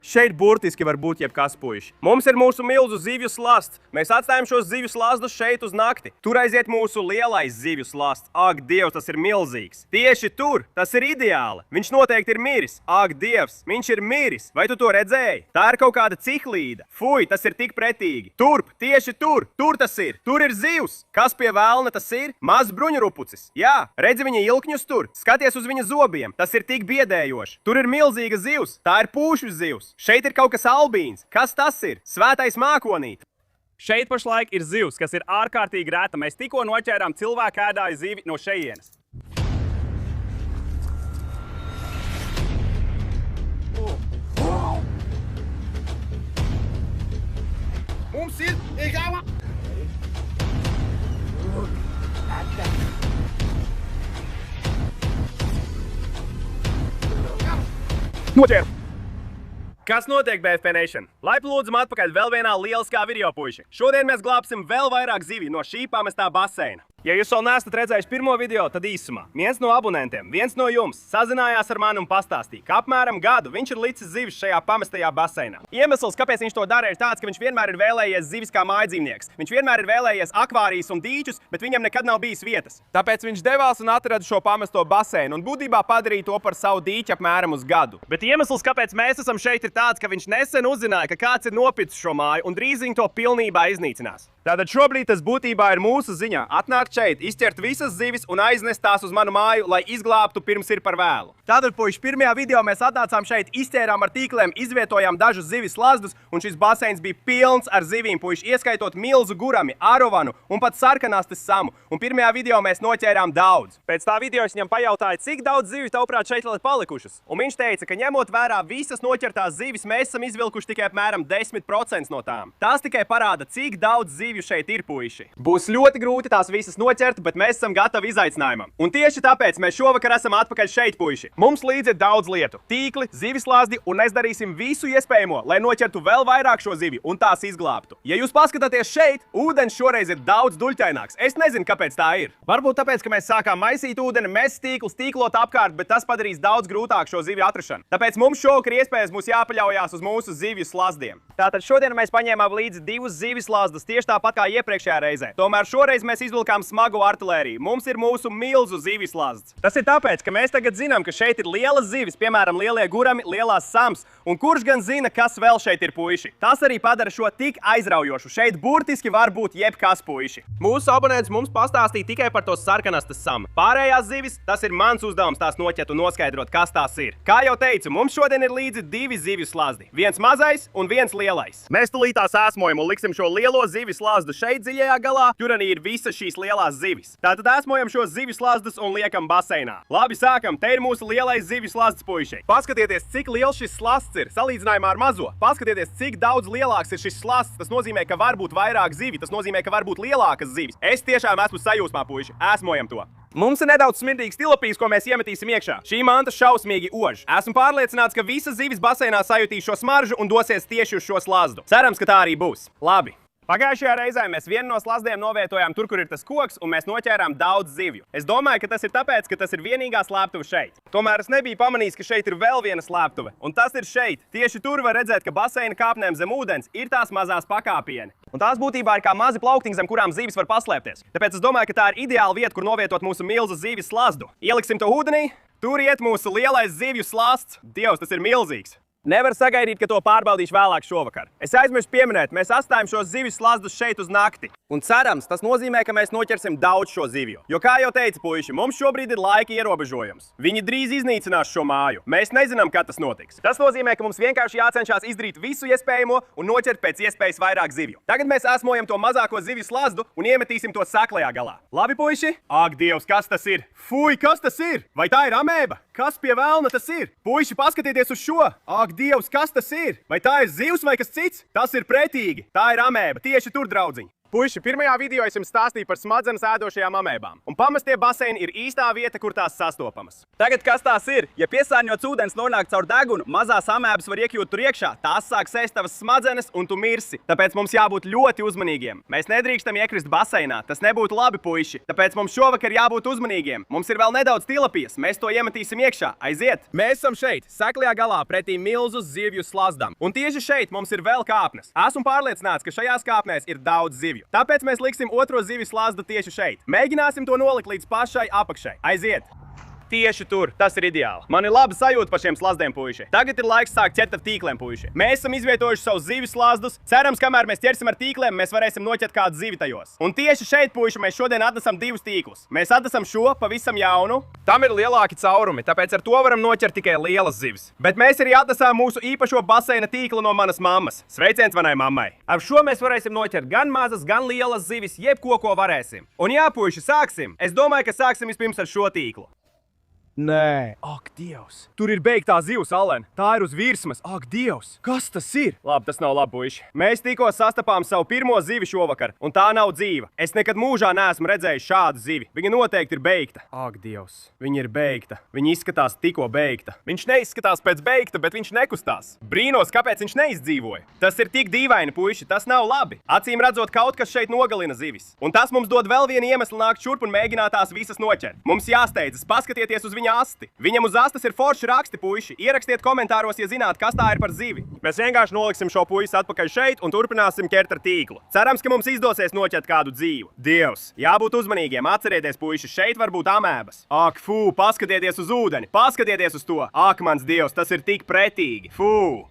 Šeit burtiski var būt jebkas, puiši. Mums ir mūsu milzu zivju slasts. Mēs atstājam šos zivju slazdus šeit uz nakti. Tur aiziet mūsu lielais zivju slasts. Ak, Dievs, tas ir milzīgs. Tieši tur, tas ir ideāli. Viņš noteikti ir miris. Ak, Dievs, viņš ir miris. Vai tu to redzēji? Tā ir kaut kāda ciklīda. Fuj, tas ir tik pretīgi. Turp, tieši tur. Tur tas ir. Tur ir zivs. Kas pie vēlna tas ir? Mazs bruņurupucis. Jā, redzi viņa ilkņus tur. Skaties uz viņa zobiem. Tas ir tik biedējoši. Tur ir milzīga zivs. Tā ir pūšļu zivs. Šeit ir kaut kas albīns. Kas tas ir? Svētais mākonīt. Šeit pašlaik ir zivs, kas ir ārkārtīgi reta. Mēs tikko noķērām cilvēku ēdāju zivi no šejienes. Mums ir jāma! Noķēru! Kas notiek, BFP Nation? Laipni lūdzam atpakaļ vēl vienā lieliskā video, puiši. Šodien mēs glābsim vēl vairāk zivju no šī pamestā baseina. Ja jūs vēl neesat redzējuši pirmo video, tad īsumā. Viens no abonentiem, viens no jums, sazinājās ar mani un pastāstīja, ka apmēram gadu viņš ir licis zivis šajā pamestajā baseinā. Iemesls, kāpēc viņš to dara, ir tāds, ka viņš vienmēr ir vēlējies zivis kā mājdzīvnieks. Viņš vienmēr ir vēlējies akvārijas un dīķus, bet viņam nekad nav bijis vietas. Tāpēc viņš devās un atrada šo pamesto baseinu un būtībā padarīja to par savu dīķi apmēram uz gadu. Bet iemesls, kāpēc mēs esam šeit, ir tāds, ka viņš nesen uzzināja, ka kāds ir nopircis šo māju un drīz viņi to pilnībā iznīcinās. Tātad šobrīd tas būtībā ir mūsu ziņā atnākt šeit, izķert visas zivis un aiznest tās uz manu māju, lai izglābtu pirms ir par vēlu. Tātad, puiši, pirmajā video mēs atnācām šeit, izķērām ar tīkliem, izvietojām dažus zivis slazdus, un šis baseins bija pilns ar zivīm, puiši, ieskaitot milzu gurami, arovanu un pat sarkanastes samu. Un pirmajā video mēs noķērām daudz. Pēc tā video es viņam pajautāju, cik daudz zivju tavuprāt šeit vēl ir palikušas. Un viņš teica, ka ņemot vērā visas noķertās zivis, mēs esam izvilkuši tikai apmēram 10% no tām. Tās tikai parāda, cik daudz zivju šeit ir, puiši. Būs ļoti grūti tās visas noķert, bet mēs esam gatavi izaicinājumam. Un tieši tāpēc mēs šovakar esam atpakaļ šeit, puiši. Mums līdzi ir daudz lietu. Tīkli, zivis slazdi, un mēs darīsim visu iespējamo, lai noķertu vēl vairāk šo zivju un tās izglābtu. Ja jūs paskatāties šeit, ūdens šoreiz ir daudz duļķaināks. Es nezinu, kāpēc tā ir. Varbūt tāpēc, ka mēs sākām maisīt ūdeni, mest tīklus, tīklot apkārt, bet tas padarīs daudz grūtāk šo zivju atrašanu. Tāpēc mums šovakar iespējas būs jāpaļaujās uz mūsu zivju slazdiem. Tātad šodien mēs paņēmām līdzi divus zivis slazdus, tieši tāpat kā iepriekšējā reizē. Tomēr šoreiz mēs izvilkām smagu artilēriju. Mums ir mūsu milzu zivis slazds. Tas ir tāpēc, ka mēs tagad zinām, ka šeit ir lielas zivis, piemēram, lielie gurami, lielās sams. Un kurš gan zina, kas vēl šeit ir, puiši? Tas arī padara šo tik aizraujošu. Šeit burtiski var būt jebkas, puiši. Mūsu abonents mums pastāstīja tikai par to sarkanastes samu. Pārējās zivis, tas ir mans uzdevums tās noķert un noskaidrot, kas tās ir. Kā jau teicu, mums šodien ir līdzi divi zivju slazdi. Viens mazais un viens lielais. Mēs tulīt tās ēsmojam un liksim šo lielo zivju slazdu šeit dziļajā galā, tur arī ir visas šīs lielās zivis. Tātad ēsmojam šos zivju slazdus un liekam baseinā. Labi, sākam. Te ir mūsu lielais zivju slazds, puiši. Paskatieties, cik liels šis slazds ir salīdzinājumā ar mazo. Paskatieties, cik daudz lielāks ir šis slazds. Tas nozīmē, ka var būt vairāk zivju. Tas nozīmē, ka var būt lielākas zivis. Es tiešām esmu sajūsmā, puiši. Ēsmojam to. Mums ir nedaudz smirdīgs tilapīs, ko mēs iemetīsim iekšā. Šī manta šausmīgi ož. Esmu pārliecināts, ka visas zivis baseinā sajutīs šo smaržu un dosies tieši uz šo slazdu. Cerams, ka tā arī būs. Labi. Pagājušajā reizē mēs vienu no slazdiem novietojām tur, kur ir tas koks, un mēs noķērām daudz zivju. Es domāju, ka tas ir tāpēc, ka tas ir vienīgā slēptuve šeit. Tomēr es nebiju pamanījis, ka šeit ir vēl viena slēptuve, un tas ir šeit. Tieši tur var redzēt, ka baseina kāpnēm zem ūdens ir tās mazās pakāpieni. Un tās būtībā ir kā mazi plauktiņi, zem kurām zivis var paslēpties. Tāpēc es domāju, ka tā ir ideāla vieta, kur novietot mūsu milzu zivis slazdu. Ieliksim to ūdenī, tur iet mūsu lielais zivju slazds. Dievs, tas ir milzīgs! Nevar sagaidīt, ka to pārbaudīšu vēlāk šovakar. Es aizmirsu pieminēt, mēs atstājam šos zivju slazdus šeit uz nakti. Un cerams, tas nozīmē, ka mēs noķersim daudz šo zivju. Jo, kā jau teicu, puiši, mums šobrīd ir laika ierobežojums. Viņi drīz iznīcinās šo māju. Mēs nezinām, kad tas notiks. Tas nozīmē, ka mums vienkārši jācenšas izdarīt visu iespējamo un noķert pēc iespējas vairāk zivju. Tagad mēs ēsmojam to mazāko zivju slazdu un iemetīsim to saklajā galā. Labi, puiši? Ak, Dievs, kas tas ir? Fuj, kas tas ir? Vai tā ir amēba? Kas pie velna tas ir? Puiši, paskatieties uz šo! Ak, Dievs, kas tas ir? Vai tā ir zivs vai kas cits? Tas ir pretīgi. Tā ir amēba. Tieši tur, draudziņi. Puiši, pirmajā video es jums stāstīju par smadzenes ēdošajām amēbām. Un pamestie baseini ir īstā vieta, kur tās sastopamas. Tagad kas tās ir? Ja piesārņots ūdens nonāk caur degunu, mazās amēbas var iekļūt tur iekšā, tās sāk sēst tavas smadzenes un tu mirsi. Tāpēc mums jābūt ļoti uzmanīgiem. Mēs nedrīkstam iekrist baseinā, tas nebūtu labi, puiši. Tāpēc mums šovakar jābūt uzmanīgiem. Mums ir vēl nedaudz tilapijas, mēs to iemetīsim iekšā. Aiziet! Mēs esam šeit, seklajā galā, pretī milzu zivju slazdam. Un tieši šeit mums ir vēl kāpnes. Esmu pārliecināts, ka šajās kāpnēs ir daudz zivju. Tāpēc mēs liksim otro zivju slazdu tieši šeit. Mēģināsim to nolikt līdz pašai apakšai. Aiziet! Tieši tur, tas ir ideāli. Man ir laba sajūta par šiem slazdiem, puiši. Tagad ir laiks sākt ķert ar tīkliem, puiši. Mēs esam izvietojuši savus zivju slazdus. Cerams, kamēr mēs ķersim ar tīkliem, mēs varēsim noķert kādu zivi tajos. Un tieši šeit, puiši, mēs šodien atnesam divus tīklus. Mēs atnesam šo pavisam jaunu. Tam ir lielāki caurumi, tāpēc ar to varam noķert tikai lielas zivis. Bet mēs arī atnesām mūsu īpašo baseina tīklu no manas mammas. Sveiciens manai mammai. Ar šo mēs varēsim noķert gan mazas, gan lielas zivis, jebko, ko varēsim. Un jā, puiši, sāksim. Es domāju, ka sāksim vispirms ar šo tīklu. Nē, ak, Dievs! Tur ir beigtā zivs, Alen. Tā ir uz virsmas. Ak, Dievs! Kas tas ir? Labi, tas nav labi, puiši. Mēs tikko sastapām savu pirmo zivi šovakar, un tā nav dzīva. Es nekad mūžā neesmu redzējis šādu zivi. Viņa noteikti ir beigta. Ak, Dievs! Viņa ir beigta. Viņa izskatās tikko beigta. Viņš neizskatās pēc beigta, bet viņš nekustās. Brīnos, kāpēc viņš neizdzīvoja. Tas ir tik dīvaini, puiši. Tas nav labi. Acīm redzot, kaut kas šeit nogalina zivis. Un tas mums dod vēl vienu iemeslu nākt šurp un mēģināt tās visas noķert. Mums jāsteidzas, paskatieties uz viņa asti. Viņam uz astes ir forši raksti, puiši. Ierakstiet komentāros, ja zināt, kas tā ir par zivi. Mēs vienkārši noliksim šo puisi atpakaļ šeit un turpināsim ķert ar tīklu. Cerams, ka mums izdosies noķert kādu dzīvu. Dievs, jābūt uzmanīgiem. Atcerieties, puiši, šeit var būt amēbas. Ak, fū, paskatieties uz ūdeni. Paskatieties uz to. Ak, mans Dievs, tas ir tik pretīgi. Fū!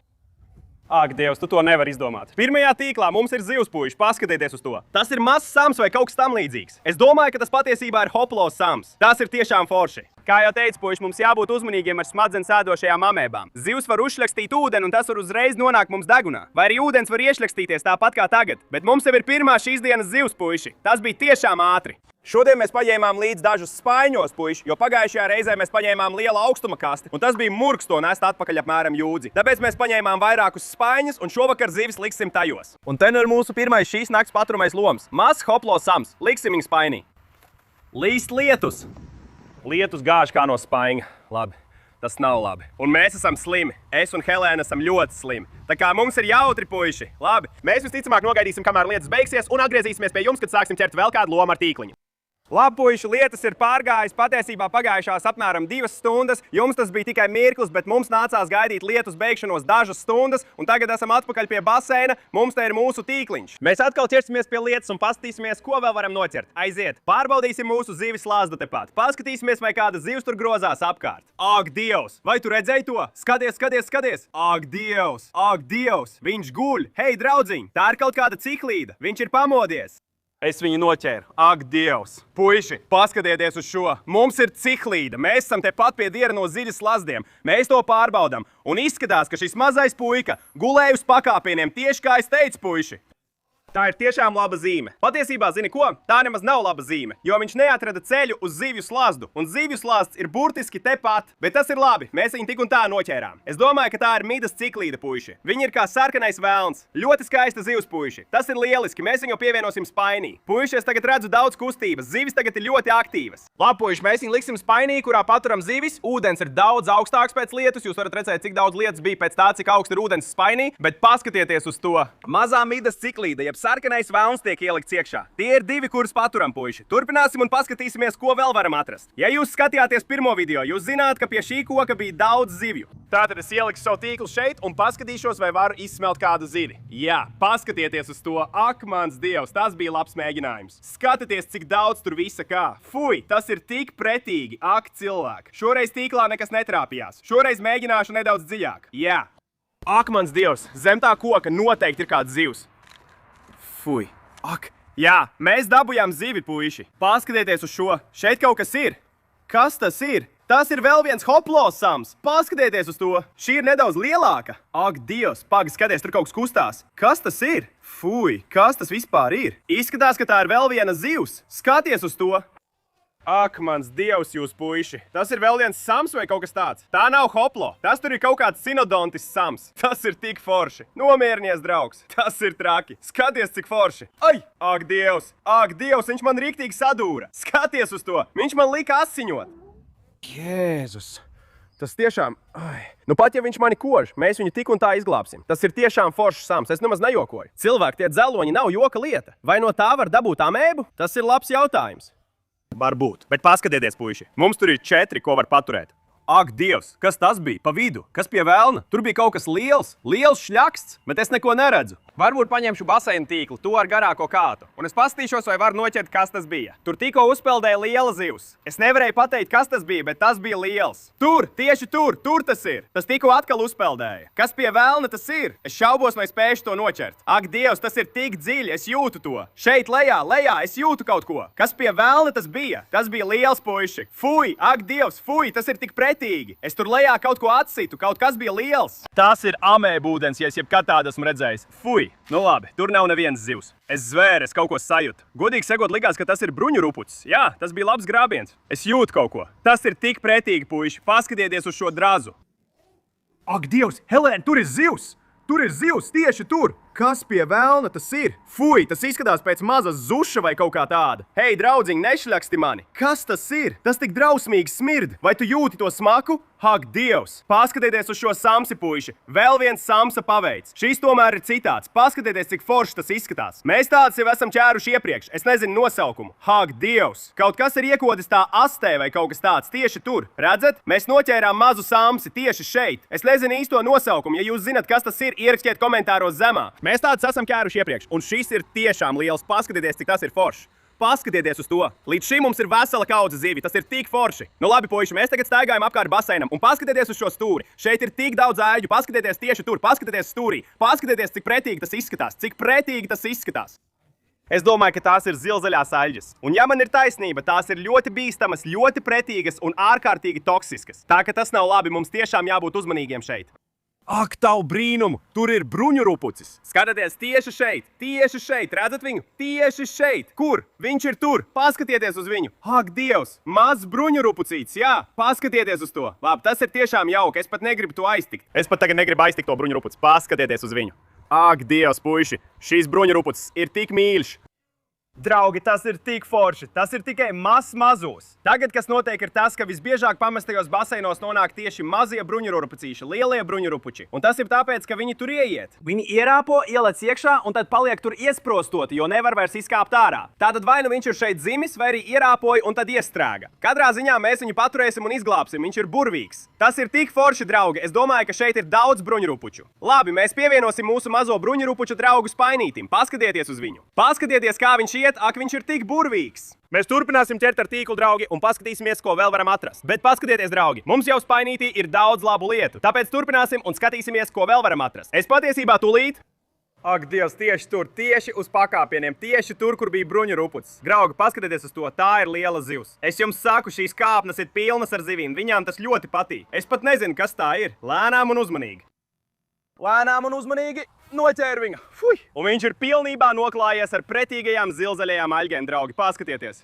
Ak, Dievs, tu to nevari izdomāt. Pirmajā tīklā mums ir zivs, puiši, paskatieties uz to. Tas ir mazs sams vai kaut kas tam līdzīgs. Es domāju, ka tas patiesībā ir hoplos sams. Tas ir tiešām forši. Kā jau teicu, puiši, mums jābūt uzmanīgiem ar smadzenes ēdošajām amēbām. Zivs var uzšļakstīt ūdeni, un tas var uzreiz nonākt mums degunā. Vai arī ūdens var iešļakstīties tāpat kā tagad. Bet mums jau ir pirmā šīs dienas zivs, puiši. Tas bija tiešām ātri. Šodien mēs paņēmām līdz dažus spaiņos, puiši, jo pagājušajā reizē mēs paņēmām lielu augstuma kasti, un tas bija murgs to nest atpakaļ apmēram jūdzi. Tāpēc mēs paņēmām vairākus spaiņus, un šovakar zivis liksim tajos. Un te nu ir mūsu pirmais šīs nakts paturmais loms. Mazs hoplo sams. Liksim viņu spainī. Līst lietus. Lietus gāž kā no spaiņa. Labi. Tas nav labi. Un mēs esam slimi. Es un Helēna esam ļoti slimi. Tā kā mums ir jautri, puiši. Labi. Mēs visticamāk nogaidīsim, kamēr lietas beigsies, un atgriezīsimies pie jums, kad sāksim ķert vēl kādu lomu ar tīkliņu. Labi, puiši, lietas ir pārgājis. Patiesībā pagājušās apmēram 2 stundas. Jums tas bija tikai mirklis, bet mums nācās gaidīt lietus beigšanos dažas stundas, un tagad esam atpakaļ pie baseina. Mums te ir mūsu tīkliņš. Mēs atkal ķersimies pie lietas un paskatīsimies, ko vēl varam noķert. Aiziet! Pārbaudīsim mūsu zivis slazdu tepat. Paskatīsimies, vai kāda zivs tur grozās apkārt. Ak, Dievs! Vai tu redzēji to? Skaties, skaties, skaties! Ak, Dievs! Ak, Dievs! Viņš guļ! Hei, draudziņ! Tā ir kaut kāda ciklīda! Viņš ir pamodies! Es viņu noķēru. Ak, Dievs! Puiši, paskatieties uz šo! Mums ir ciklīda! Mēs esam tepat pie diera no ziļas slazdiem. Mēs to pārbaudām. Un izskatās, ka šis mazais puika gulēja uz pakāpieniem tieši kā es teicu, puiši. Tā ir tiešām laba zīme. Patiesībā, zini ko? Tā nemaz nav laba zīme, jo viņš neatrada ceļu uz zivju slazdu. Un zivju slazds ir burtiski tepat. Bet tas ir labi, mēs viņu tik un tā noķērām. Es domāju, ka tā ir midas ciklīda, puiši. Viņa ir kā sarkanais velns. Ļoti skaista zivs, puiši. Tas ir lieliski, mēs viņu pievienosim spainī. Puiši, es tagad redzu daudz kustības. Zivis tagad ir ļoti aktīvas. Labi, puiši, mēs viņu liksim spainī, kurā paturam zivis. Ūdens ir daudz augstāks pēc lietus. Jūs varat redzēt, cik daudz lietus bija pēc tā, cik augsts ir ūdens spainī. Bet paskatieties uz to. Mazā midas ciklīda, jeb sarkanais velns tiek ielikts iekšā. Tie ir 2, kurus paturam, puiši. Turpināsim un paskatīsimies, ko vēl varam atrast. Ja jūs skatījāties pirmo video, jūs zināt, ka pie šī koka bija daudz zivju. Tātad es ielikšu savu tīklu šeit un paskatīšos, vai varu izsmelt kādu zivi. Jā, paskatieties uz to. Ak, mans Dievs, tas bija labs mēģinājums. Skatieties, cik daudz tur visa kā. Fui, tas ir tik pretīgi. Ak, cilvēki. Šoreiz tīklā nekas netrāpījās. Šoreiz mēģināšu nedaudz dziļāk. Jā. Ak, mans Dievs, zem tā koka noteikti ir kāds zivs. Fui. Ak, jā, mēs dabujām zivi, puiši. Paskatieties uz šo. Šeit kaut kas ir. Kas tas ir? Tas ir vēl viens hoplosams. Paskatieties uz to. Šī ir nedaudz lielāka. Ak, Dievs, pagi, skaties, tur kaut kas kustās. Kas tas ir? Fui, kas tas vispār ir? Izskatās, ka tā ir vēl viena zivs. Skaties uz to. Ak, mans dievs, jūs puiši! Tas ir vēl viens sams vai kaut kas tāds? Tā nav hoplo. Tas tur ir kaut kāds sinodontis sams. Tas ir tik forši. Nomierinies, draugs. Tas ir traki. Skaties, cik forši. Ai! Ak, dievs! Ak, dievs, viņš man riktīgi sadūra. Skaties uz to! Viņš man lika asiņot. Jēzus! Tas tiešām... Ai. Nu pat ja viņš mani kož, mēs viņu tik un tā izglābsim. Tas ir tiešām foršs sams, es nemaz nejokoju. Cilvēki, tie dzeloņi nav joka lieta. Vai no tā var dabūt amēbu? Tas ir labs jautājums. Varbūt, bet paskatieties, puiši. Mums tur ir 4, ko var paturēt. Ak, dievs, kas tas bija pa vidu? Kas pie velna? Tur bija kaut kas liels šļaksts, bet es neko neredzu. Varbūt paņemšu baseina tīklu, to ar garāko kātu. Un es paskatīšos, vai var noķert, kas tas bija. Tur tikko uzpeldēja liela zivs. Es nevarēju pateikt, kas tas bija, bet tas bija liels. Tur, tieši tur tas ir. Tas tikko atkal uzpeldēja. Kas pie velna tas ir? Es šaubos, vai spēšu to noķert. Ak, dievs, tas ir tik dziļi, es jūtu to. Šeit lejā, es jūtu kaut ko. Kas pie velna tas bija? Tas bija liels, puiši. Fuj, ak, dievs, fuj, tas ir tik pretīgi. Es tur lejā kaut ko atsitu, kaut kas bija liels. Tas ir amēbūdens, ja es jebkad tādu esmu redzējis. Fuj! Nu labi, tur nav nevienas zivs. Es zvēru, es kaut ko sajūtu. Godīgi sakot, likās, ka tas ir bruņurupucis. Jā, tas bija labs grābiens. Es jūtu kaut ko. Tas ir tik pretīgi, puiši. Paskatieties uz šo drazu. Ak, Dievs, Helēna, tur ir zivs! Tur ir zivs tieši tur! Kas pie velna tas ir? Fuj, tas izskatās pēc mazas zuša vai kaut kā tāda. Hei, draudziņ, nešļaksti mani! Kas tas ir? Tas tik drausmīgi smird! Vai tu jūti to smaku? Ak, Dievs! Paskatieties uz šo samsi, puiši! Vēl viens samsa paveids. Šis tomēr ir citāds. Paskatieties, cik forši tas izskatās. Mēs tādus jau esam ķēruši iepriekš. Es nezinu nosaukumu. Ak, Dievs! Kaut kas ir iekodis tā astē vai kaut kas tāds tieši tur. Redzat? Mēs noķērām mazu samsi tieši šeit. Es nezinu īsto nosaukumu. Ja jūs zinat, kas tas ir, ierakstiet komentāros zemā. Mēs tādus esam ķēruši iepriekš, un šis ir tiešām liels. Paskatieties, cik tas ir forši. Paskatieties uz to. Līdz šim mums ir vesela kaudze zivju. Tas ir tik forši. Nu labi, puiši, mēs tagad staigājam apkārt baseinam, un paskatieties uz šo stūri. Šeit ir tik daudz ēģu. Paskatieties tieši tur. Paskatieties stūrī. Paskatieties, cik pretīgi tas izskatās. Cik pretīgi tas izskatās. Es domāju, ka tās ir zilzaļās aļģes. Un ja man ir taisnība, tās ir ļoti bīstamas, ļoti pretīgas un ārkārtīgi toksiskas. Tā ka tas nav labi. Mums tiešām jābūt uzmanīgiem šeit. Ak, tavu brīnumu! Tur ir bruņurupucis! Skatieties tieši šeit! Redzat viņu? Tieši šeit! Kur? Viņš ir tur! Paskatieties uz viņu! Ak, Dievs! Mazs bruņurupucīts, jā! Paskatieties uz to! Labi, tas ir tiešām jauki, es pat negribu to aiztikt. Es pat tagad negribu aiztikt to bruņurupuci. Paskatieties uz viņu! Ak, Dievs, puiši! Šīs bruņurupucis ir tik mīļš! Draugi, tas ir tik forši. Tas ir tikai mazos. Tagad, kas notiek, ir tas, ka visbiežāk pamestajos baseinos nonāk tieši mazie bruņurupucīši, lielie bruņurupuči. Un tas ir tāpēc, ka viņi tur ieiet. Viņi ierāpo, ielec iekšā un tad paliek tur iesprostoti, jo nevar vairs izkāpt ārā. Tātad vai nu viņš ir šeit dzimis, vai arī ierāpoja un tad iestrēga. Katrā ziņā mēs viņu paturēsim un izglābsim. Viņš ir burvīgs. Tas ir tik forši, draugi. Es domāju, ka šeit ir daudz bruņurupuču. Labi, mēs pievienosim mūsu mazo bruņurupuču draugu Spainītim. Paskatieties uz viņu. Paskatieties, kā viņš iet. Ak, viņš ir tik burvīgs! Mēs turpināsim ķert ar tīklu, draugi, un paskatīsimies, ko vēl varam atrast. Bet paskatieties, draugi, mums jau Spainītī ir daudz labu lietu. Tāpēc turpināsim un skatīsimies, ko vēl varam atrast. Es patiesībā tūlīt... Ak, Dievs, tieši tur, tieši uz pakāpieniem, tieši tur, kur bija bruņurupucis. Draugi, paskatieties uz to, tā ir liela zivs. Es jums saku, šīs kāpnes ir pilnas ar zivīm, viņām tas ļoti patīk. Es pat nezinu, kas tā ir. Lēnām un uzmanīgi. Lēnām un uzmanīgi noķēru viņu. Fuj! Un viņš ir pilnībā noklājies ar pretīgajām zilzaļajām aļģēm, draugi. Paskatieties!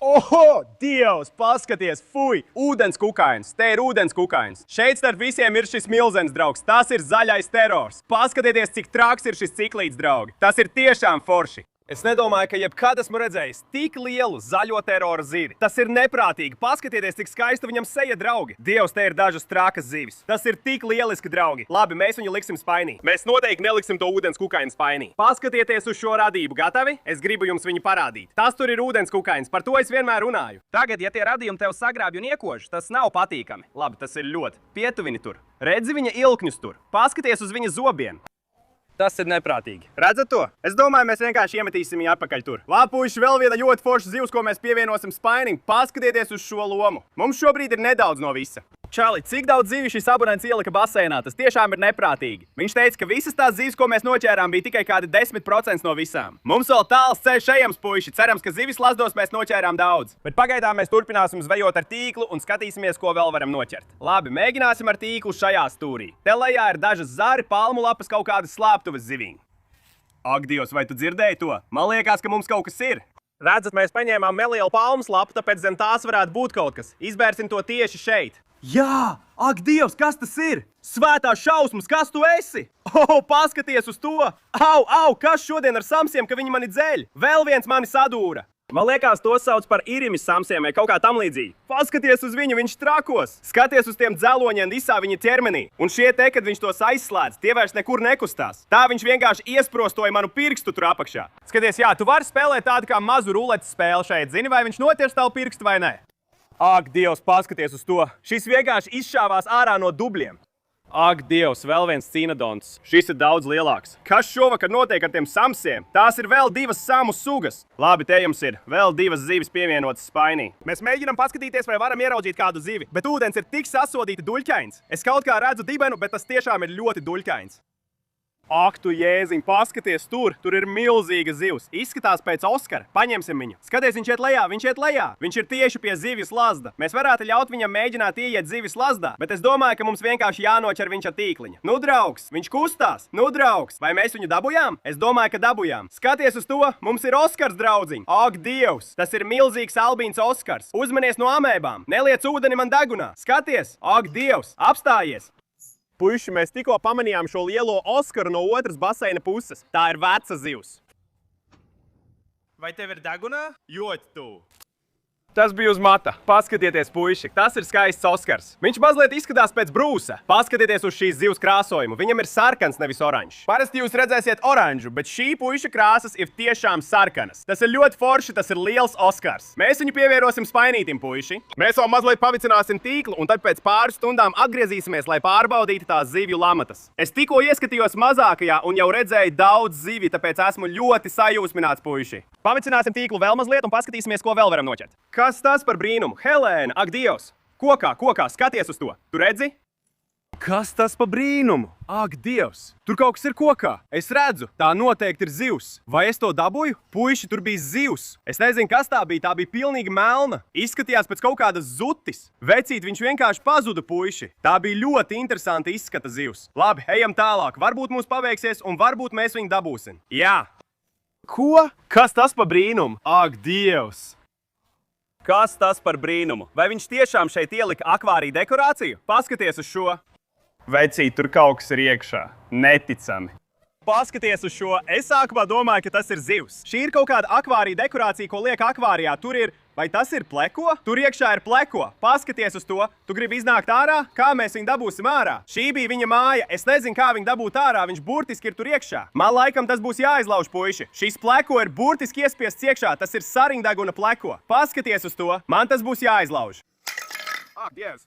Oho! Dievs! Paskaties! Fuj! Ūdens kukainis! Te ir ūdens kukainis! Šeit starp visiem ir šis milzens, draugs. Tas ir zaļais terors. Paskatieties, cik traks ir šis ciklīts, draugi. Tas ir tiešām forši. Es nedomāju, ka jebkad esmu redzējis tik lielu zaļo terora ziri. Tas ir neprātīgi. Paskatieties, cik skaista viņam seja, draugi. Dievs, te ir dažas trakas zivis. Tas ir tik lieliski, draugi. Labi, mēs viņu liksim spainī. Mēs noteikti neliksim to ūdens kukainu spainī. Paskatieties uz šo radību. Gatavi? Es gribu jums viņu parādīt. Tas tur ir ūdens kukainis. Par to es vienmēr runāju. Tagad, ja tie radījumi tev sagrābj un iekož, tas nav patīkami. Labi, tas ir ļoti. Pietuvini tur. Redzi viņa ilkņus tur. Paskaties uz viņa zobiem. Tas ir neprātīgi. Redzat to? Es domāju, mēs vienkārši iemetīsim viņu atpakaļ tur. Lāpuši, vēl viena ļoti forša zivs, ko mēs pievienosim spainim. Paskatieties uz šo lomu. Mums šobrīd ir nedaudz no visa. Čali, cik daudz zivju šis abonents ielika baseinā? Tas tiešām ir neprātīgi. Viņš teica, ka visas tās zivis, ko mēs noķērām, bija tikai kādi 10% no visām. Mums vēl tāls ceļš ejams, puiši. Cerams, ka zivis lazdos mēs noķērām daudz. Bet pagaidām mēs turpināsim zvejot ar tīklu un skatīsimies, ko vēl varam noķert. Labi, mēģināsim ar tīklu šajā stūrī. Te lejā ir dažas zari, palmu lapas, kaut kādas slāptuves zivīm. Ak, Dievs, vai tu dzirdēji to? Man liekas, ka mums kaut kas ir. Redzat, mēs paņēmām nelielu palmas lapu, tāpēc zem tās varētu būt kaut kas. Izbērsim to tieši šeit. Jā, ak, Dievs, kas tas ir? Svētās šausmas, kas tu esi? Paskaties uz to! Au, kas šodien ar samsiem, ka viņi mani dzeļ? Vēl viens mani sadūra! Man liekas, to sauc par irimis samsiem vai kaut kā tam līdzīgi. Paskaties uz viņu, viņš trakos! Skaties uz tiem dzeloņiem visā viņa ķermenī. Un šie te, kad viņš tos aizslēdz, tie vairs nekur nekustās. Tā viņš vienkārši iesprostoja manu pirkstu tur apakšā. Skaties, jā, tu vari spēlēt tādu kā mazu ruletes spēli šeit. Zini, vai viņš noties tavu pirkstu vai nē? Ak, Dievs, paskaties uz to! Šis vienkārši izšāvās ārā no dubļiem. Ak, Dievs, vēl viens cīnadons. Šis ir daudz lielāks. Kas šovakar notiek ar tiem samsiem? Tās ir vēl 2 samu sugas. Labi, te jums ir vēl 2 zivis pievienotas spainī. Mēs mēģinām paskatīties, vai varam ieraudzīt kādu zivi. Bet ūdens ir tik sasodīti duļķains. Es kaut kā redzu dibenu, bet tas tiešām ir ļoti duļķains. Ak, tu jēziņ, paskaties tur! Tur ir milzīga zivs. Izskatās pēc Oskara. Paņemsim viņu. Skaties, viņš iet lejā. Viņš ir tieši pie zivs lazda. Mēs varētu ļaut viņam mēģināt ieiet zivs lazdā, bet es domāju, ka mums vienkārši jānoķer viņš ar tīkliņa. Nu, draugs, viņš kustās! Nu, draugs, vai mēs viņu dabujām? Es domāju, ka dabujām. Skaties uz to! Mums ir Oskars, draudziņ! Ak, Dievs! Tas ir milzīgs albīns Oskars! Uzmanies no amēbām! Neliec ūdeni man degunā! Skaties! Ak, Dievs! Apstājies! Puiši, mēs tikko pamanījām šo lielo Oskaru no otras baseina puses. Tā ir veca zivs. Vai tev ir degunā? Ļoti tuvu. Tas bija uz mata. Paskatieties, puiši, tas ir skaists Oskars. Viņš mazliet izskatās pēc Brūsa. Paskatieties uz šīs zivs krāsojumu. Viņam ir sarkans, nevis oranžs. Parasti jūs redzēsiet oranžu, bet šī puiša krāsas ir tiešām sarkanas. Tas ir ļoti forši, tas ir liels Oskars. Mēs viņu pievierosim spainītim, puiši. Mēs vēl mazliet pavicināsim tīklu, un tad pēc pāris stundām atgriezīsimies, lai pārbaudītu tās zivju lamatas. Es tikko ieskatījos mazākajā un jau redzēju daudz zivju, tāpēc esmu ļoti sajūsmināts, puiši. Pavicināsim tīklu vēl mazliet un paskatīsimies, ko vēl varam noķert. Kas tas par brīnumu? Helēna, ak, Dievs! Kokā, skaties uz to! Tu redzi? Kas tas par brīnumu? Ak, Dievs! Tur kaut kas ir kokā! Es redzu, tā noteikti ir zivs. Vai es to dabūju? Puiši, tur bija zivs. Es nezinu, kas tā bija pilnīgi melna. Izskatījās pēc kaut kādas zutis. Vecīt, viņš vienkārši pazuda, puiši. Tā bija ļoti interesanta izskata zivs. Labi, ejam tālāk. Varbūt mums paveiksies un varbūt mēs viņu dabūsim. Jā! Ko? Kas tas par brīnumu? Ak, Dievs! Kas tas par brīnumu? Vai viņš tiešām šeit ielika akvāriju dekorāciju? Paskaties uz šo! Vecīt, tur kaut kas ir iekšā. Neticami. Paskaties uz šo! Es sākumā domāju, ka tas ir zivs. Šī ir kaut kāda akvārija dekorācija, ko liek akvārijā. Tur ir... Vai tas ir pleko? Tur iekšā ir pleko. Paskaties uz to. Tu gribi iznākt ārā? Kā mēs viņu dabūsim ārā? Šī bija viņa māja. Es nezinu, kā viņu dabūt ārā. Viņš burtiski ir tur iekšā. Man laikam tas būs jāizlauž, puiši. Šis pleko ir burtiski iespiests iekšā. Tas ir sariņdeguna pleko. Paskaties uz to. Man tas būs jāizlauž. Ak, Dievs!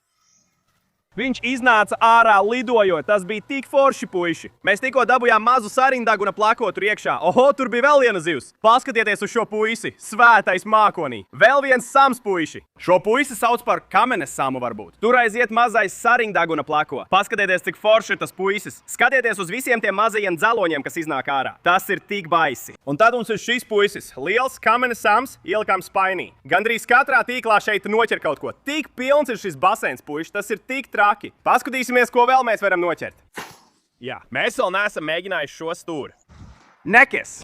Viņš iznāca ārā lidojot. Tas bija tik forši, puiši. Mēs tikko dabūjām mazu sariņdeguna pleko tur iekšā. Oho, tur bija vēl viena zivs. Paskatieties uz šo puisi. Svētais mākonī. Vēl viens sams, puiši. Šo puisi sauc par kamenes samu varbūt. Tur aiziet mazais sariņdeguna pleko. Paskatieties, cik forši ir tas puisis. Skatieties uz visiem tiem mazajiem dzeloņiem, kas iznāk ārā. Tas ir tik baisi. Un tad mums ir šis puisis. Liels kamenes sams, ielikām spainī. Gandrīz katrā tīklā šeit noķer kaut ko. Tik pilns ir šis baseins, puiši. Tas ir tik traki. Paskatīsimies, ko vēl mēs varam noķert. Jā, mēs vēl neesam mēģinājuši šo stūri. Nekes!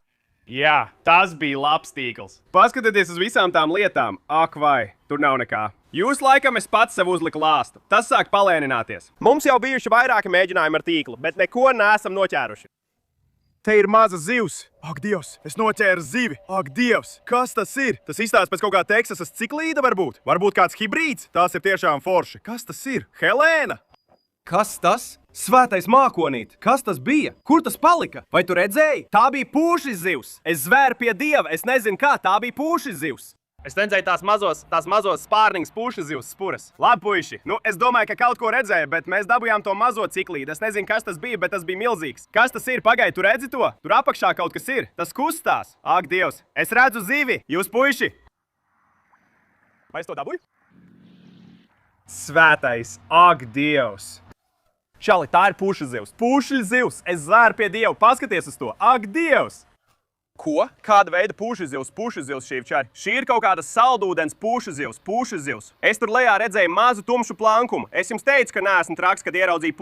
Jā, tas bija labs tīkls. Paskatieties uz visām tām lietām. Ak vai, tur nav nekā. Jūs laikam es pats sev uzliku lāstu. Tas sāk palēnināties. Mums jau bijuši vairāki mēģinājumi ar tīklu, bet neko neesam noķēruši. Te ir maza zivs. Ak, Dievs, es noķēru zivi. Ak, Dievs, kas tas ir? Tas izstāsta pēc kaut kā Teksasas ciklīda varbūt. Varbūt kāds hibrīds. Tās ir tiešām forši. Kas tas ir? Helēna! Kas tas? Svētais mākonīt! Kas tas bija? Kur tas palika? Vai tu redzēji? Tā bija pūšis zivs. Es zvēru pie Dieva. Es nezinu kā. Tā bija pūšis zivs. Es redzēju tās mazos spārniņas pušas zivs spuras. Labi, puiši. Nu, es domāju, ka kaut ko redzēju, bet mēs dabujām to mazo ciklīdu. Es nezinu, kas tas bija, bet tas bija milzīgs. Kas tas ir? Pagaid, tu redzi to? Tur apakšā kaut kas ir. Tas kustās. Ak, Dievs. Es redzu zivi. Jūs, puiši. Vai es to dabūju? Svētais. Ak, Dievs. Čali, tā ir pušas zivs. Pušas zivs. Es zvēru pie Dieva. Paskaties uz to. Ak, Dievs. Ko? Kāda veida pušuzivs šī čari? Šī ir kaut kāda saldūdens pušuzivs. Es tur lejā redzēju mazu tumšu plankumu. Es jums teicu, ka neesmu traks, kad ieraudzīju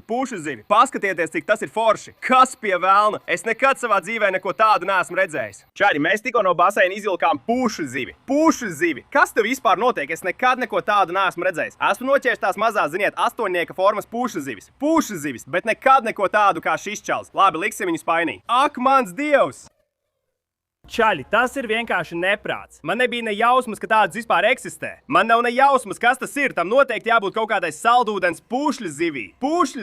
pušuzivi. Paskatieties, cik tas ir forši. Kas pie velna? Es nekad savā dzīvē neko tādu neesmu redzējis. Čari, mēs tikko no baseina izvilkām pušuzivi. Kas tev vispār notiek? Es nekad neko tādu neesmu redzējis. Esmu noķēris tās mazās, ziniet, 8 formas pušuzivis, bet nekad neko tādu kā šis čals. Labi, liksim viņu spainī. Ak, mans Dievs! Čaļi, tas ir vienkārši neprāts. Man nebija ne jausmas, ka tāds vispār eksistē. Man nav ne jausmas, kas tas ir. Tam noteikti jābūt kaut kādai saldūdens pušļu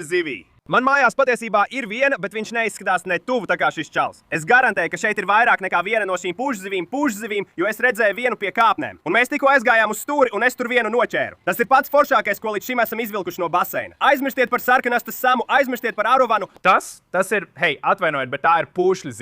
zivī. Man mājās patiesībā ir viena, bet viņš neizskatās ne tuvu tā kā šis čals. Es garantēju, ka šeit ir vairāk nekā viena no šīm pušzivīm, jo es redzēju vienu pie kāpnēm. Un mēs tikko aizgājām uz stūri, un es tur vienu noķēru. Tas ir pats foršākais, ko līdz šim esam izvilkuši no baseina. Aizmirstiet par sarkanastas samu, aizmirstiet par arovanu. Tas ir, hei, atvainojiet, bet tā ir pušļu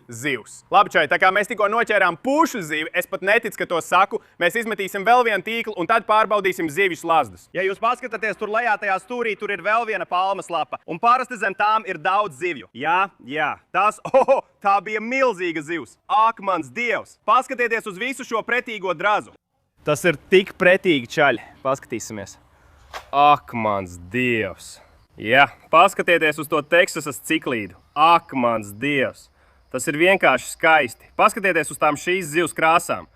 zivs. Labi, čai, tā kā mēs tikko noķērām pušļu zivi, es pat neticu, ka to saku. Mēs izmetīsim vēl vienu tīklu un tad pārbaudīsim zivju slazdus. Ja jūs paskatāties tur lejā tajā stūrī, tur ir vēl viena palmas lapa. Un parasti zem tām ir daudz zivju. Jā, tā bija milzīga zivs. Ak, mans Dievs! Paskatieties uz visu šo pretīgo drazu. Tas ir tik pretīgi, čaļi. Paskatīsimies. Ak, mans Dievs! Jā, paskatieties uz to Teksasas ciklīdu. Ak, mans Dievs! Tas ir vienkārši skaisti. Paskatieties uz tām šīs zivs krāsām.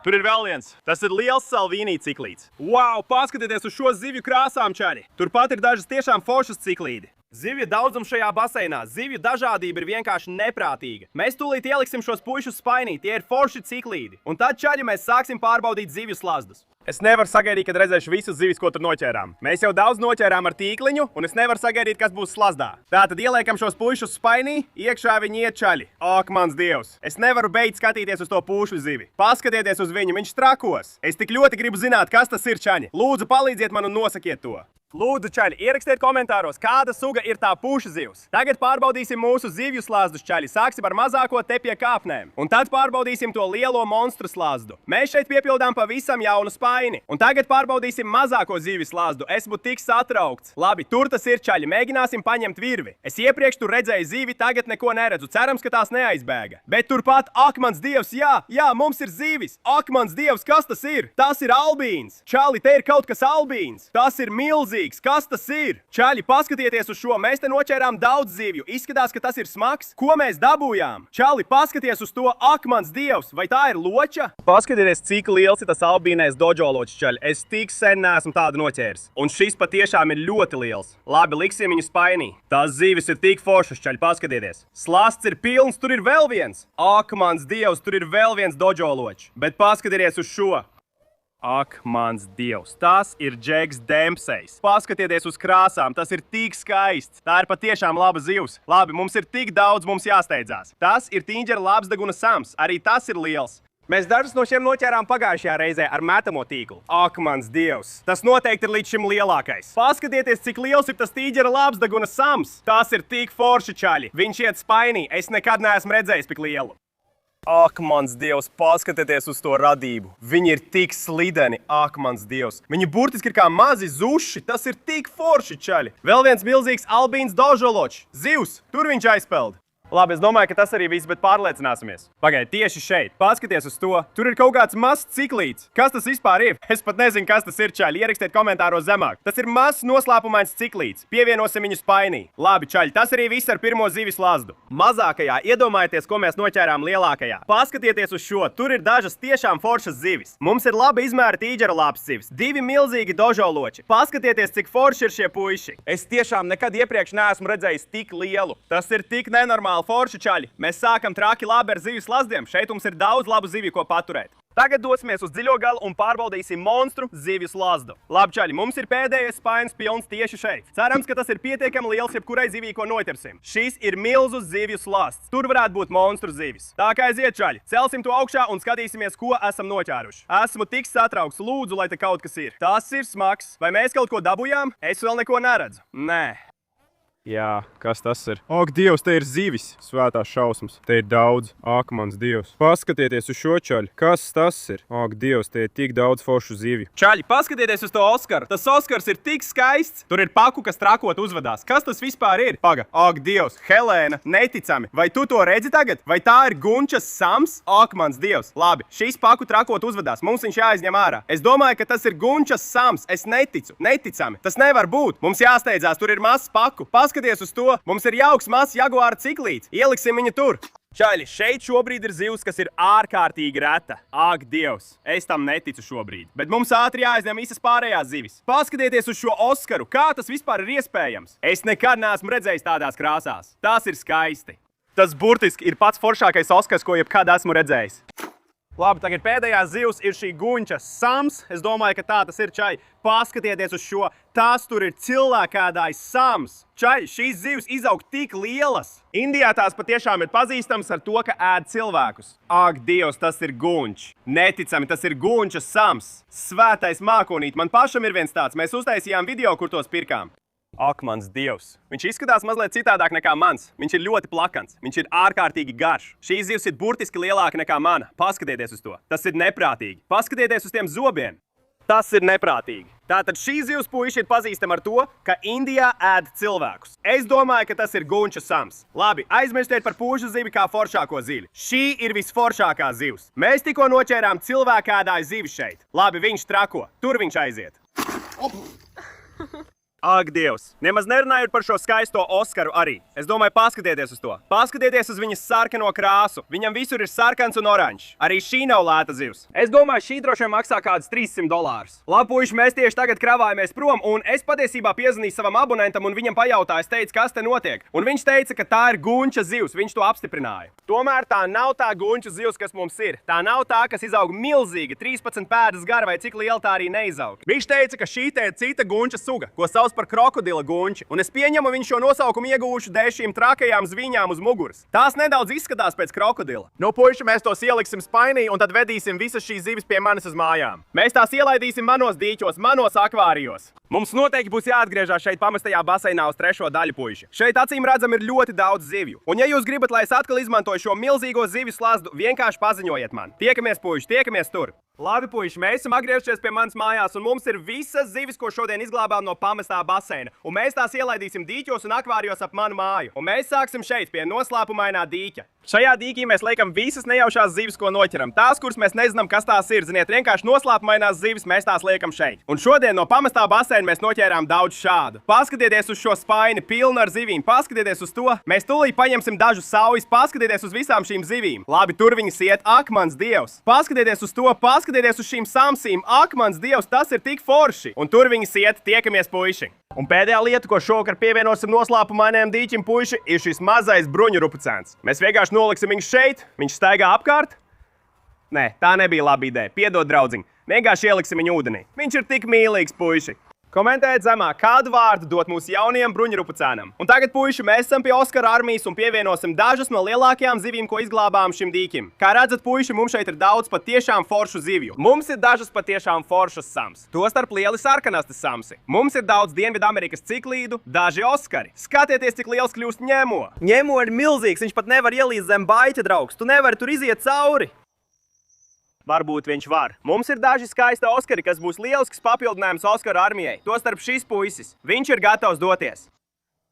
Tur ir vēl viens. Tas ir liels salvīnī ciklīds. Wow, paskatieties uz šo zivju krāsām, čaļi. Turpat ir dažas tiešām foršas ciklīdi. Zivju daudzums šajā baseinā, zivju dažādība ir vienkārši neprātīga. Mēs tūlīt ieliksim šos puišus spainī, tie ir forši ciklīdi. Un tad, čaļi, mēs sāksim pārbaudīt zivju slazdus. Es nevaru sagaidīt, kad redzēšu visus zivis, ko tur noķērām. Mēs jau daudz noķērām ar tīkliņu, un es nevaru sagaidīt, kas būs slazdā. Tātad ieliekam šos puišus spainī, iekšā viņi iet, čaļi. Ak, mans Dievs! Es nevaru beigt skatīties uz to pušu zivi. Paskatieties uz viņu, viņš trakos. Es tik ļoti gribu zināt, kas tas ir, čaļi. Lūdzu, palīdziet man un nosakiet to. Lūdzu, čaļi, ierakstiet komentāros, kāda suga ir tā puša zivs. Tagad pārbaudīsim mūsu zivju slazdu, čaļi. Sāksim ar mazāko te pie kāpnēm. Un tad pārbaudīsim to lielo monstru slazdu. Mēs šeit piepildām pavisam jaunu spaini. Un tagad pārbaudīsim mazāko zivju slazdu. Esmu tik satraukts. Labi, tur tas ir, čaļi. Mēģināsim paņemt virvi. Es iepriekš tur redzēju zivi, tagad neko neredzu. Cerams, ka tās neaizbēga. Bet turpat, ak, mans Dievs, jā, mums ir zivis. Ak, mans Dievs, kas tas ir? Tas ir albīns. Čaļi, te ir kaut kas albīns. Tas ir milzīgi. Kas tas ir? Čaļi, paskatieties uz šo. Mēs te noķērām daudz zivju. Izskatās, ka tas ir smags. Ko mēs dabūjām? Čaļi, paskaties uz to. Ak, mans Dievs, vai tā ir loča? Paskatieties, cik liels ir tas albīnais dožoločs, čaļi. Es tik sen neesmu tādu noķēris. Un šis patiešām ir ļoti liels. Labi, liksim viņu spainī. Tās zivis ir tik foršas, čaļi, paskatieties. Slasts ir pilns, tur ir vēl viens. Ak, mans Dievs, tur ir vēl viens dožoločs. Bet paskatieties uz šo. Ak, mans Dievs, tas ir Džeks Dempsejs. Paskatieties uz krāsām, tas ir tik skaists. Tā ir patiešām laba zivs. Labi, mums ir tik daudz, mums jāsteidzās. Tas ir tīņģera lāpsdeguna sams, arī tas ir liels. Mēs dažus no šiem noķērām pagājušajā reizē ar metamo tīklu. Ak, mans Dievs, tas noteikti ir līdz šim lielākais. Paskatieties, cik liels ir tas tīģera lāpsdeguna sams. Tas ir tik forši, čaļi. Viņš iet spainī, es nekad neesmu redzējis tik lielu. Ak, mans Dievs, paskatieties uz to radību. Viņi ir tik slideni, ak, mans Dievs. Viņi burtiski ir kā mazi zuši, tas ir tik forši, čaļi. Vēl viens milzīgs albīns dožoločs. Zivs, tur viņš aizpeld. Labi, es domāju, ka tas arī viss, bet pārliecināsimies. Pagaid, tieši šeit. Paskaties uz to. Tur ir kaut kāds mazs ciklīts. Kas tas vispār ir? Es pat nezinu, kas tas ir, čaļi. Ierakstiet komentāros zemāk. Tas ir mazs noslēpumains ciklīts. Pievienosim viņu spainī. Labi, čaļi, tas arī viss ar pirmo zivis slazdu. Mazākajā iedomājieties, ko mēs noķērām lielākajā. Paskatieties uz šo. Tur ir dažas tiešām foršas zivis. Mums ir labi izmēra tīģera lāpas zivis. 2 milzīgi dožoloči. Paskatieties, cik forši ir šie puiši. Es tiešām nekad iepriekš neesmu redzējis tik lielu. Tas ir tik nenormāli forši, čaļi. Mēs sākam traki labi ar zivju slazdiem. Šeit mums ir daudz labu zivju, ko paturēt. Tagad dosimies uz dziļo galu un pārbaudīsim monstru zivju slazdu. Labi, čaļi, mums ir pēdējais spainis pilns tieši šeit. Cerams, ka tas ir pietiekami liels jebkurai zivī, ko noķersim. Šis ir milzu zivju slazds. Tur varētu būt monstru zivis. Tā kā aiziet, čaļi. Celsim to augšā un skatīsimies, ko esam noķēruši. Esmu tik satraukts, lūdzu, lai te kaut kas ir. Tas ir smags. Vai mēs kaut ko dabujām? Es vēl neko neredzu. Nē. Jā, kas tas ir? Ak, Dievs, te ir zivis! Svētās šausmas. Te ir daudz. Ak, mans Dievs. Paskatieties uz šo čaļu. Kas tas ir? Ak, Dievs, te ir tik daudz foršu zivju. Čaļi, paskatieties uz to Oskaru. Tas Oskars ir tik skaists. Tur ir paku, kas trakot uzvedās. Kas tas vispār ir? Paga, ak, Dievs, Helēna, neticami. Vai tu to redzi tagad? Vai tā ir Gunčas Sams? Ak, mans Dievs. Labi, šīs paku trakot uzvedās. Mums viņš jāizņem ārā. Es domāju, ka tas ir Gunčas Sams. Es neticu. Neticami. Tas nevar būt. Mums jāsteidzās, tur ir mazs paku. Paskaties uz to. Mums ir jauks mazs jaguāra ciklīts. Ieliksim viņu tur. Čaļi, šeit šobrīd ir zivs, kas ir ārkārtīgi reta. Ak, Dievs, es tam neticu šobrīd. Bet mums ātri jāizņem visas pārējās zivis. Paskatieties uz šo Oskaru. Kā tas vispār ir iespējams? Es nekad neesmu redzējis tādās krāsās. Tas ir skaisti. Tas burtiski ir pats foršākais Oskars, ko jebkad esmu redzējis. Labi, tagad pēdējā zivs ir šī Gunčas Sams. Es domāju, ka tā tas ir, čai. Paskatieties uz šo. Tās tur ir cilvēkēdājs Sams. Čai, šīs zivs izaug tik lielas. Indijā tās patiešām ir pazīstams ar to, ka ēd cilvēkus. Ak, Dievs, tas ir Gunčs. Neticami, tas ir Gunčas Sams. Svētais mākonīt. Man pašam ir viens tāds. Mēs uztaisījām video, kur tos pirkām. Ak, mans Dievs! Viņš izskatās mazliet citādāk nekā mans. Viņš ir ļoti plakans. Viņš ir ārkārtīgi garš. Šīs zivs ir burtiski lielāka nekā mana. Paskatieties uz to. Tas ir neprātīgi. Paskatieties uz tiem zobiem. Tas ir neprātīgi. Tātad šī zivs puiši ir pazīstama ar to, ka Indijā ēd cilvēkus. Es domāju, ka tas ir Gunčas Sams. Labi, aizmirstiet par pūžu zivi kā foršāko zivli. Šī ir visforšākā zivs. Mēs tikko noķērām cilvēkēdāju zivi šeit. Labi, viņš trako. Tur viņš aiziet. Ak, Dievs! Nemaz nerunājot par šo skaisto Oskaru arī. Es domāju, paskatieties uz to. Paskatieties uz viņas sarkano krāsu. Viņam visur ir sarkans un oranžs. Arī šī nav lēta zivs. Es domāju, šī droši vien maksā kādus $300. Labi, puiši, mēs tieši tagad kravājamies prom, un es patiesībā piezvanīju savam abonentam un viņam pajautāju, es teicu, kas te notiek. Un viņš teica, ka tā ir Gunča zivs. Viņš to apstiprināja. Tomēr tā nav tā Gunča zivs, kas mums ir. Tā nav tā, kas izaug milzīga, 13 pēdas gara vai cik liela tā arī neizaug. Viņš teica, ka šī te ir cita Gunča suga, ko sauc par krokodila gunči, un es pieņemu viņu šo nosaukumu iegūšu dēļ šīm trakajām zviņām uz muguras. Tās nedaudz izskatās pēc krokodila. Nu, puiši, mēs tos ieliksim spainī, un tad vedīsim visas šīs zivis pie manis uz mājām. Mēs tās ielaidīsim manos dīķos, manos akvārijos. Mums noteikti būs jāatgriežās šeit pamestajā baseinā uz 3. daļu, puiši. Šeit acīm redzam ir ļoti daudz zivju. Un ja jūs gribat, lai es atkal izmantoju šo milzīgo zivju slazdu, vienkārši paziņojiet man. Tiekamies, puiši, tiekamies tur. Labi, puiši, mēs esam atgriezušies pie manas mājās, un mums ir visas zivis, ko šodien izglābām no pamestā baseina. Un mēs tās ielaidīsim dīķos un akvārijos ap manu māju. Un mēs sāksim šeit pie noslēpumainā dīķa. Šajā dīķī mēs liekam visas nejaušās zivis, ko noķeram. Tās, kuras mēs nezinām, kas tās ir. Ziniet, vienkārši noslēpumainās zivis mēs tās liekam šeit. Un šodien no pamestā baseina mēs noķērām daudz šādu. Paskatieties uz šo spaini pilnu ar zivīm. Paskatieties uz to. Mēs tūlīt paņemsim dažus saujas. Paskatieties uz visām šīm zivīm. Labi, tur viņas iet. Ak, mans Dievs! Paskatieties uz to. Paskatieties uz šīm samsīm. Ak, mans Dievs, tas ir tik forši! Un tur viņas iet. Tiekamies, puiši! Un pēdējā lieta, ko šovakar pievienosim noslēpumainajam dīķim, puiši, ir šis mazais bruņurupucēns. Mēs vienkārši noliksim viņu šeit, viņš staigā apkārt. Nē, tā nebija laba ideja. Piedod, draudziņ. Vienkārši ieliksim viņu ūdenī. Viņš ir tik mīlīgs, puiši. Komentējiet zemā, kādu vārdu dot mūsu jaunajam bruņurupucēnam. Un tagad, puiši, mēs esam pie Oskara armijas un pievienosim dažas no lielākajām zivīm, ko izglābām šim dīķim. Kā redzat, puiši, mums šeit ir daudz patiešām foršu zivju. Mums ir dažas patiešām foršas sams. Tostarp lieli sarkanastes samsi. Mums ir daudz Dienvidamerikas ciklīdu, daži Oskari. Skatieties, cik liels kļūst ņemo. Ņemo ir milzīgs, viņš pat nevar ielīst zem baļķa, draugs. Tu nevari tur iziet cauri. Varbūt viņš var. Mums ir daži skaisti Oskari, kas būs lielisks papildinājums Oskara armijai. Tostarp šis puisis. Viņš ir gatavs doties.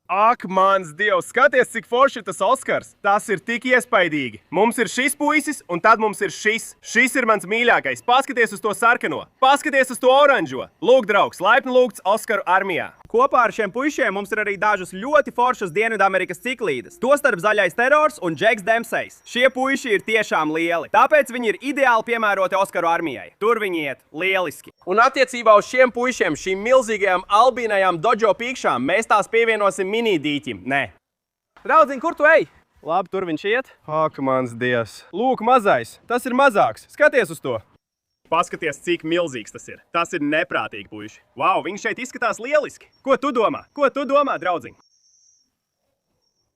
Ak, mans Dievs, skaties, cik forši tas Oskars. Tas ir tik iespaidīgi. Mums ir šis puisis, un tad mums ir šis. Šis ir mans mīļākais. Paskaties uz to sarkano. Paskaties uz to oranžo. Lūk, draugs, laipni lūgts Oskaru armijā. Kopā ar šiem puišiem mums ir arī dažas ļoti foršas Dienvidamerikas ciklīdes. Tostarp zaļais terors un Džeks Dempsejs. Šie puiši ir tiešām lieli. Tāpēc viņi ir ideāli piemēroti Oskaru armijai. Tur viņi iet lieliski. Un attiecībā uz šiem puišiem, šīm milzīgajām albīnajām dojo pīkšām, mēs tās pievienosim mini-dīķim. Nē. Draudziņ, kur tu ej? Labi, tur viņš iet. Ak, mans Dievs. Lūk, mazais. Tas ir mazāks. Skaties uz to. Paskaties, cik milzīgs tas ir. Tas ir neprātīgi, puiši. Wow, viņš šeit izskatās lieliski. Ko tu domā? Ko tu domā, draudziņ?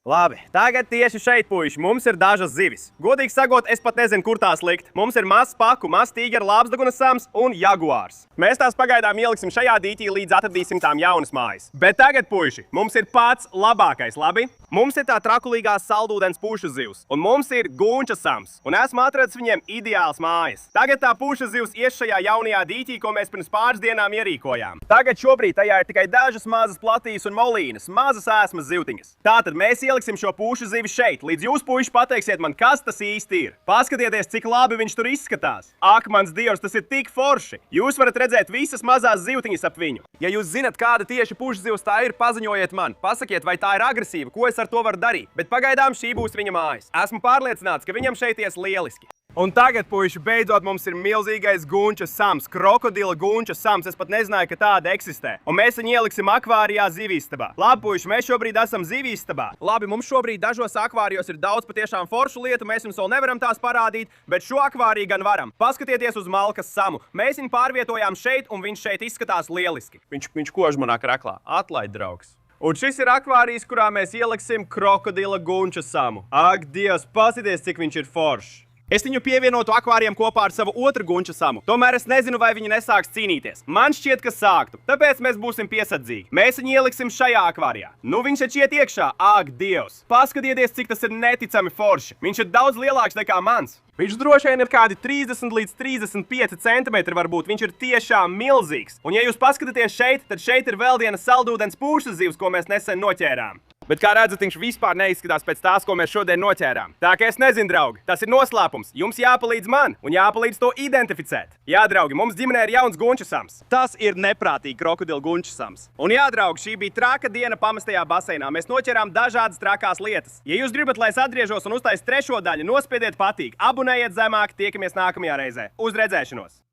Labi, tagad tieši šeit, puiši, mums ir dažas zivis. Godīgi sakot, es pat nezinu, kur tās likt. Mums ir mazs paku, mazs tīģeru, lāpsdagunas sams un jaguārs. Mēs tās pagaidām ieliksim šajā dīķī, līdz atradīsim tām jaunas mājas. Bet tagad, puiši, mums ir pats labākais, labi? Mums ir tā trakulīgās saldūdens pušu zivs, un mums ir gunča sams, un esmu atradis viņiem ideāls mājas. Tagad tā puša zivs ies šajā jaunajā dīķī, ko mēs pirms pāris dienām ierīkojām. Tagad šobrīd tajā ir tikai dažas mazas platīs un molīnas, mazas ēsmas zivtiņas. Tātad mēs ieliksim šo pušu zivi šeit, līdz jūs, puiši, pateiksiet man, kas tas īsti ir. Paskatieties, cik labi viņš tur izskatās. Ak, mans Dievs, tas ir tik forši! Jūs varat redzēt visas mazās zivtiņas ap viņu. Ja jūs zinat, kāda tieši pušu zivs tā ir, paziņojiet man. Pasakiet, vai tā ir agresīva, ko es ar to varu darīt. Bet pagaidām šī būs viņa mājas. Esmu pārliecināts, ka viņam šeit ies lieliski. Un tagad, puiši, beidzot mums ir milzīgais gunča sams, krokodila gunča sams. Es pat nezināju, ka tāda eksistē. Un mēs viņu ieliksim akvārijā zivīstabā. Labi, puiši, mēs šobrīd esam zivīstabā. Labi, mums šobrīd dažos akvārijos ir daudz patiešām foršu lietu, mēs jums vēl nevaram tās parādīt, bet šo akvāriju gan varam. Paskatieties uz malkas samu. Mēs viņu pārvietojām šeit, un viņš šeit izskatās lieliski. Viņš kož manā kraklā. Atlaid, draugs. Un šis ir akvārijs, kurā mēs ieliksim krokodila gunča samu. Ak, Dievs, paskatieties, cik viņš ir foršs. Es viņu pievienotu akvārijam kopā ar savu otru gunča samu. Tomēr es nezinu, vai viņi nesāks cīnīties. Man šķiet, ka sāktu. Tāpēc mēs būsim piesardzīgi. Mēs viņu ieliksim šajā akvārijā. Nu, viņš taču iet iekšā. Ak, Dievs! Paskatieties, cik tas ir neticami forši. Viņš ir daudz lielāks nekā mans. Viņš droši vien ir kādi 30 līdz 35 centimetri varbūt. Viņš ir tiešām milzīgs. Un ja jūs paskatāties šeit, tad šeit ir vēl viena saldūdens pušas zivs, ko mēs nesen noķērām. Bet kā redzat, viņš vispār neizskatās pēc tās, ko mēs šodien noķērām. Tā kā es nezinu, draugi, tas ir noslēpums. Jums jāpalīdz man un jāpalīdz to identificēt. Jā, draugi, mums ģimenē ir jauns gunča sams. Tas ir neprātīgi krokodila gunča sams. Un jā, draugi, šī bija traka diena pamestajā baseinā. Mēs noķerām dažādas trakās lietas. Ja jūs gribat, lai es atgriežos un uztaisu trešo daļu, nospiediet patīk, abonējiet zemāk, tiekamies nākamajā reizē. Uz redzēšanos!